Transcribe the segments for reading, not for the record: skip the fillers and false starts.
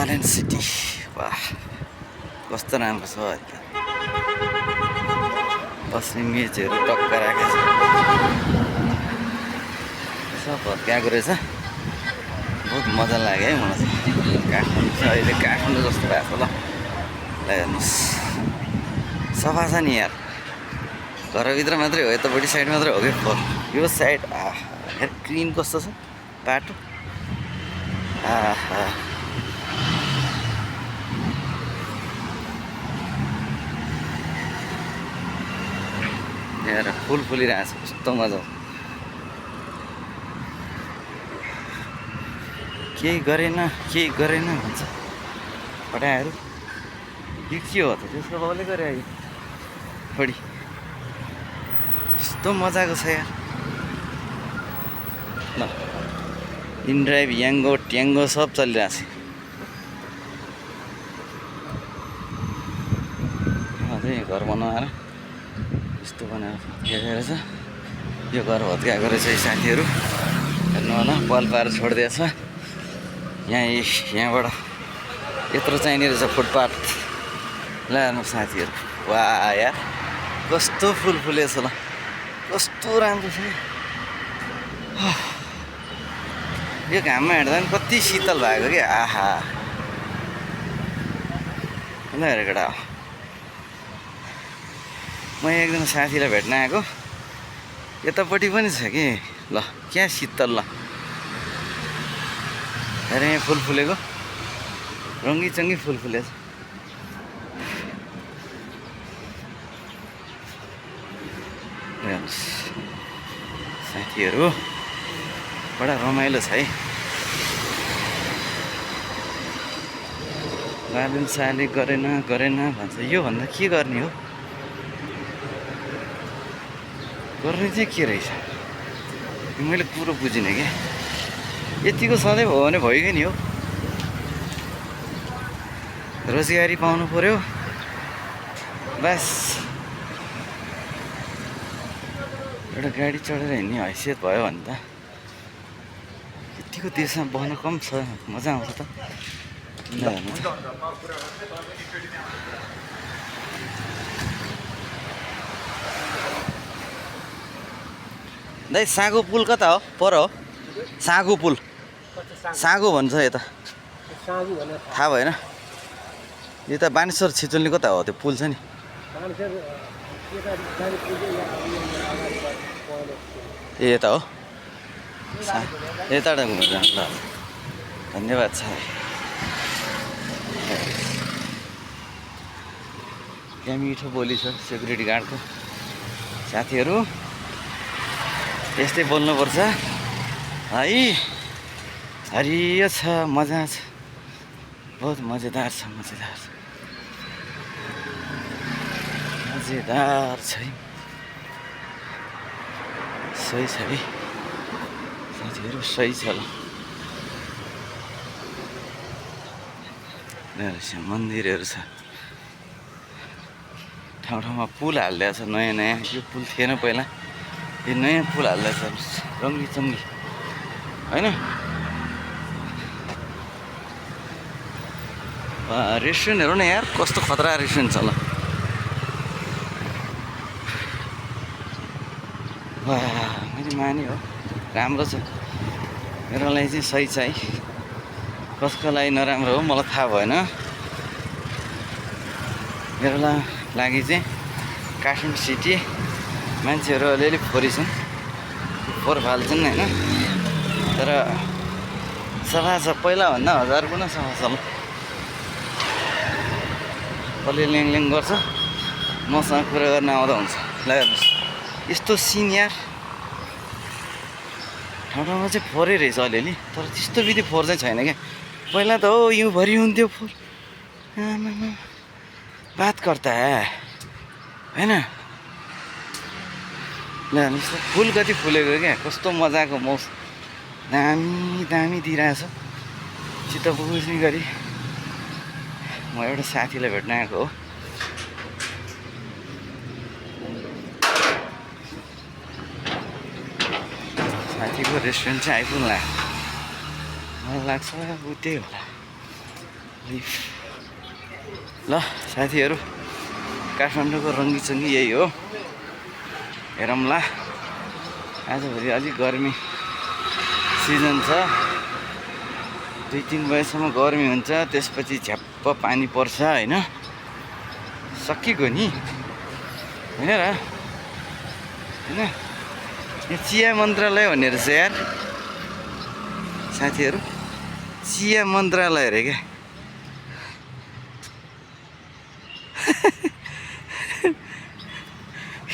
Garden city वाह कस्तो राम्रो छ अहिले बस्ने मेचहरू टक्क राखेको छ सब भत्काएको रहेछ बहुत मजा लाग्यो है मलाई चाहिँ काठमाडौँ चाहिँ अहिले काठमाडौँ जस्तो भएको छ ल हेर्नुहोस् सफा छ नि यार घरभित्र मात्रै हो यतापट्टि साइड मात्रै हो कि फोर यो साइड हेर क्लिन कस्तो छ बाटो हेर फुल फुलिरहेको छ कस्तो मजा केही गरेन भन्छ फटाहरू यो के हो त त्यसको बाउले गरे बढी यस्तो मजाको छ यार ल इनड्राइभ याङ्गो ट्याङ्गो सब चलिरहेको छ अझै घर बनाएर यस्तो बनाएर भत्काएको रहेछ यो घर भत्काएको रहेछ यी साथीहरू हेर्नु होला पल पारेर छोडिदिएछ यहाँबाट यत्रो चाहिने रहेछ फुटपाथ ल हेर्नु साथीहरू वाह यार कस्तो फुल फुलेछ ल कस्तो राम्रो छ यो घाममा हिँड्दा पनि कति शीतल भएको कि आहा ल हेर केटा म एकजना साथीलाई भेट्न आएको यतापट्टि पनि छ कि ल क्या शीतल ल हेर यहाँ फुल फुलेको रङ्गी चङ्गी फुल फुलेछ साथीहरू बडा रमाइलो छ है गार्डन साले गरेन भन्छ योभन्दा के गर्ने हो गर्ने चाहिँ के रहेछ मैले कुरो बुझिनँ क्या यतिको सधैँ भयो भने भइगयो नि हो रोजगारी पाउनु पर्यो बस एउटा गाडी चढेर हिँड्ने हैसियत भयो भने त यतिको देशमा बस्न कम छ मजा आउँछ त दाइ साँगो पुल कता हो पर हो साँगो पुल साँगो भन्छ यता थाहा भएन यता बानेश्वर छिचुल्ने कता हो त्यो पुल छ नि ए यता हो यताबाट घुमेर जानु ल धन्यवाद छ त्यहाँ मिठो बोली छ सेक्युरिटी गार्डको साथीहरू यस्तै बोल्नुपर्छ है हरियो छ मजा छ बहुत मजेदार छ मजेदार छ सही छ है साथीहरू सही छ ल मन्दिरहरू छ ठाउँ ठाउँमा पुल हालिदिएको छ नयाँ नयाँ यो पुल थिएन पहिला यो नयाँ पुल हालिदिएको छ रङ्गी चङ्गी होइन रेस्टुरेन्टहरू न यार कस्तो खतरा रेस्टुरेन्ट छ ल मैले माने हो राम्रो छ मेरो लागि चाहिँ सही छ है कसको लागि नराम्रो हो मलाई थाहा भएन मेरो लागि चाहिँ काठमाडौँ सिटी मान्छेहरू अलिअलि फोहोरी छन् फोहोर फाल्छन् होइन तर सफा छ पहिलाभन्दा 1000 गुणा सफा छ ल कसले ल्याङ गर्छ मसँग कुरा गर्न आउँदा हुन्छ ल हेर्नुहोस् यस्तो सिन यार ठाउँ ठाउँमा चाहिँ फोहोरै रहेछ अलिअलि तर त्यस्तो विधि फोहोर चाहिँ छैन क्या पहिला त हो हिउँभरि हुन्थ्यो फोहोर बात गर्दा होइन ल हेर्नुहोस् त फुल कति फुलेको क्या कस्तो मजाको मौसम दामी दिइरहेछ चित्त बुझ्ने गरी म एउटा साथीलाई भेट्न आएको हो साथीको रेस्टुरेन्ट चाहिँ आइपुग्ला मलाई लाग्छ ऊ त्यही होला ल साथीहरू, काठमाडौँको रङ्गीचङ्गी यही हो। हेरौँला, आजभोलि अलिक गर्मी सिजन छ, 2-3 बजेसम्म गर्मी हुन्छ, त्यसपछि झ्याप्प पानी पर्छ होइन। सकिएको नि होइन र, होइन। यहाँ चिया मन्त्रालय भन्ने रहेछ यार साथीहरू, चिया मन्त्रालय अरे क्या।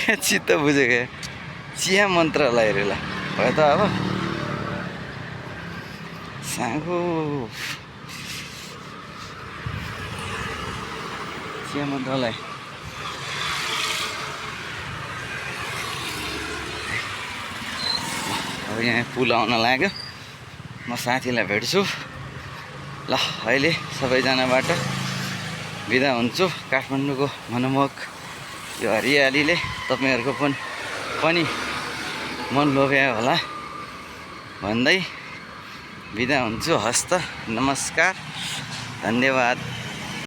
चित्त बुझेको चिया मन्त्रालय अरे। ल भयो त अब साँगो चिया मन्त्रालय। अब यहाँ पुल आउन लाग्यो, म साथीलाई भेट्छु। ल अहिले सबैजनाबाट बिदा हुन्छु। काठमाडौँको मनमोहक यो हरियालीले तपाईँहरूको पनि मन लोभ्यायो होला भन्दै बिदा हुन्छु। हस्त नमस्कार, धन्यवाद।